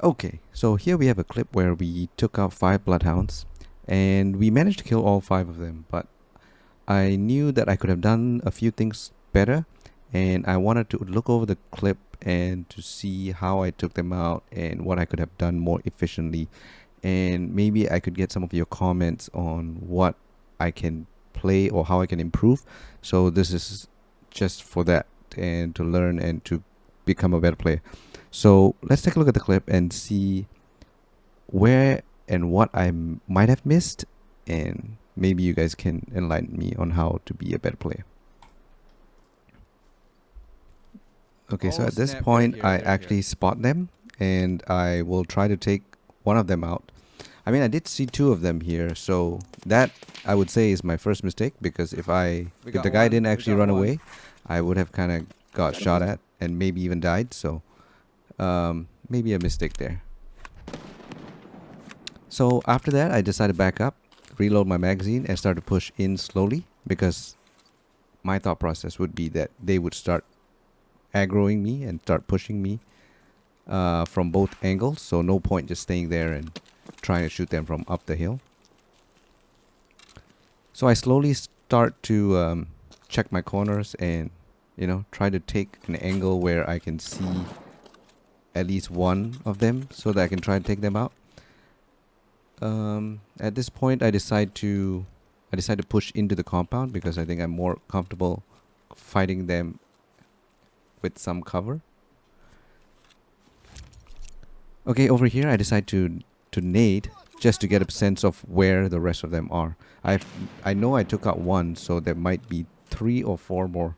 Okay, so here we have a clip where we took out 5 bloodhounds and we managed to kill all 5 of them, but I knew that I could have done a few things better, and I wanted to look over the clip and to see how I took them out and what I could have done more efficiently, and maybe I could get some of your comments on what I can play or how I can improve. So this is just for that and to learn and to become a better player. So let's take a look at the clip and see where and what I might have missed, and maybe you guys can enlighten me on how to be a better player. Okay, so Oh, at this snap, point, they're I here. actually spot them, and I will try to take one of them out. I mean, I did see 2 of them here, so that I would say is my first mistake, because if the guy didn't actually run away, I would have kind of got shot at and maybe even died. So maybe a mistake there. So after that, I decided to back up, reload my magazine, and start to push in slowly, because my thought process would be that they would start aggroing me and start pushing me from both angles. So no point just staying there and trying to shoot them from up the hill. So I slowly start to check my corners and, try to take an angle where I can see at least one of them so that I can try to take them out. At this point, I decide to push into the compound, because I think I'm more comfortable fighting them with some cover. Okay, over here I decide to nade just to get a sense of where the rest of them are. I know I took out 1, so there might be 3 or 4 more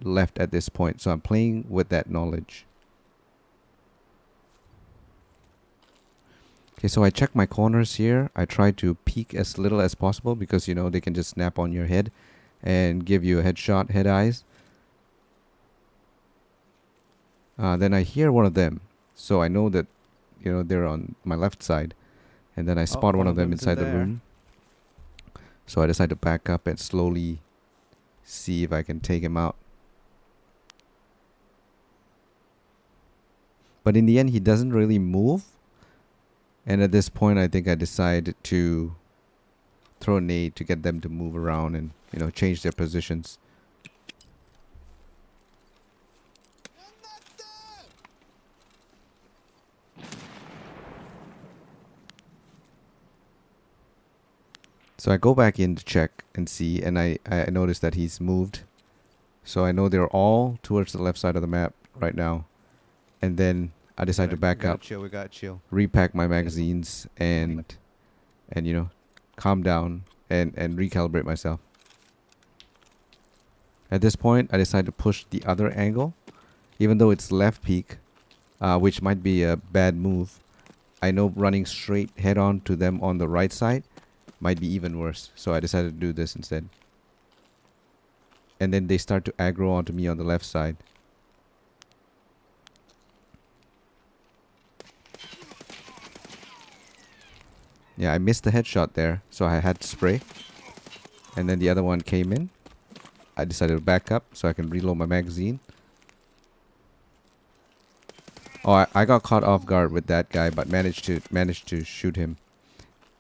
left at this point. So I'm playing with that knowledge. Okay, so I check my corners here. I try to peek as little as possible, because they can just snap on your head and give you a headshot, head eyes. Then I hear one of them, so I know that they're on my left side, and then I spot one of them inside the room. So I decide to back up and slowly see if I can take him out. But in the end, he doesn't really move. And at this point, I think I decide to throw a nade to get them to move around and, change their positions. So I go back in to check and see, and I notice that he's moved. So I know they're all towards the left side of the map right now. And then I decide to back up, repack my magazines, and calm down and recalibrate myself. At this point, I decide to push the other angle, even though it's left peak, which might be a bad move. I know running straight head on to them on the right side might be even worse. So I decided to do this instead. And then they start to aggro onto me on the left side. Yeah, I missed the headshot there, so I had to spray. And then the other one came in. I decided to back up so I can reload my magazine. Oh, I got caught off guard with that guy, but managed to shoot him.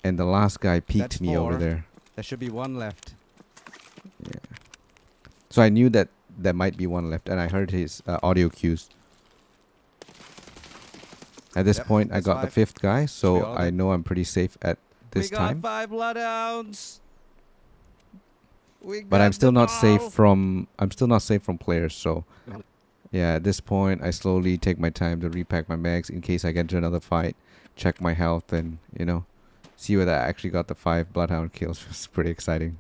And the last guy peeked me over there. There should be 1 left. Yeah. So I knew that there might be 1 left, and I heard his audio cues. At this point, I got the 5th guy, so I know I'm pretty safe at this time. We got 5 bloodhounds. But I'm still not safe from players. So yeah, at this point, I slowly take my time to repack my mags in case I get into another fight, check my health, and see whether I actually got the 5 bloodhound kills. It's pretty exciting.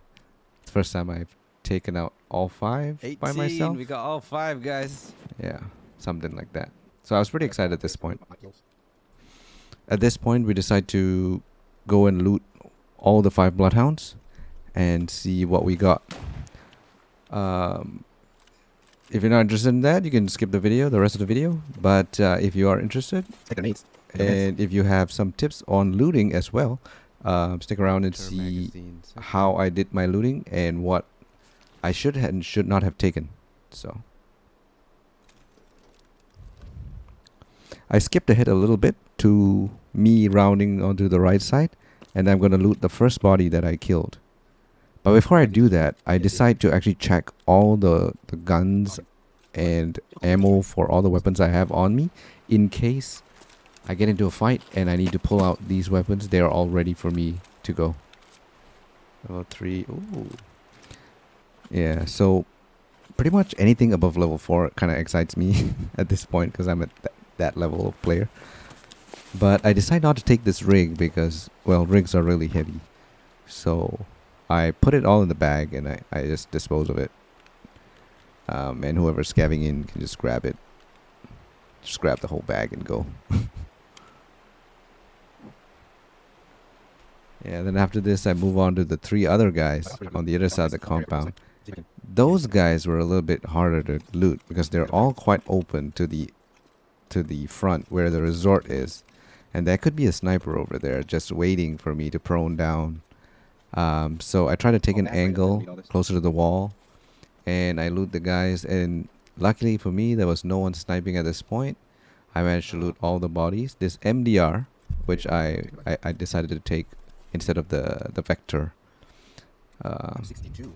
It's the first time I've taken out all 5 by myself. We got all 5, guys. Yeah, something like that. So I was pretty excited at this point. At this point, we decide to go and loot all the 5 bloodhounds and see what we got. If you're not interested in that, you can skip the rest of the video. But if you are interested, and if you have some tips on looting as well, stick around and see how I did my looting and what I should and should not have taken. So I skipped ahead a little bit to me rounding onto the right side, and I'm gonna loot the first body that I killed. But before I do that, I decide to actually check all the guns and ammo for all the weapons I have on me, in case I get into a fight and I need to pull out these weapons. They are all ready for me to go. Level 3. Ooh. Yeah, so pretty much anything above level 4 kind of excites me at this point, because I'm at that level of player. But I decide not to take this rig because, well, rigs are really heavy. So I put it all in the bag and I just dispose of it. And whoever's scavenging in can just grab it. Just grab the whole bag and go. Yeah, then after this I move on to the 3 other guys on the other side of the compound. Those guys were a little bit harder to loot because they're all quite open to the front where the resort is. And there could be a sniper over there just waiting for me to prone down. So I try to take an angle closer to the wall and I loot the guys, and luckily for me there was no one sniping at this point. I managed to loot all the bodies. This MDR, which I decided to take instead of the Vector. 62.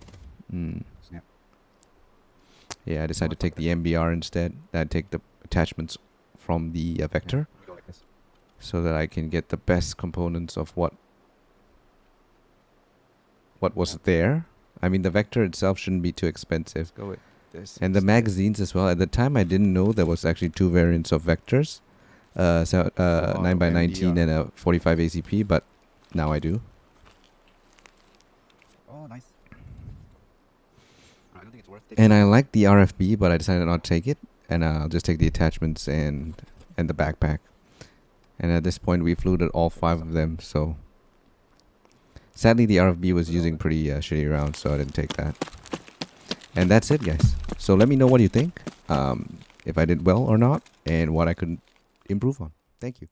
Yeah, I decided to take the MBR instead. I take the attachments from the Vector, so that I can get the best components of what was there. I mean, the Vector itself shouldn't be too expensive. Go with this. And the magazines as well. At the time, I didn't know there was actually 2 variants of Vectors. 9x19 and a 45 ACP, but now I do. Oh, nice. I don't think it's worth it. And I like the RFB, but I decided not to take it. And I'll just take the attachments and the backpack. And at this point, we've looted all 5 of them, so... Sadly, the RFB was using pretty shitty rounds, so I didn't take that. And that's it, guys. So let me know what you think, if I did well or not, and what I could improve on. Thank you.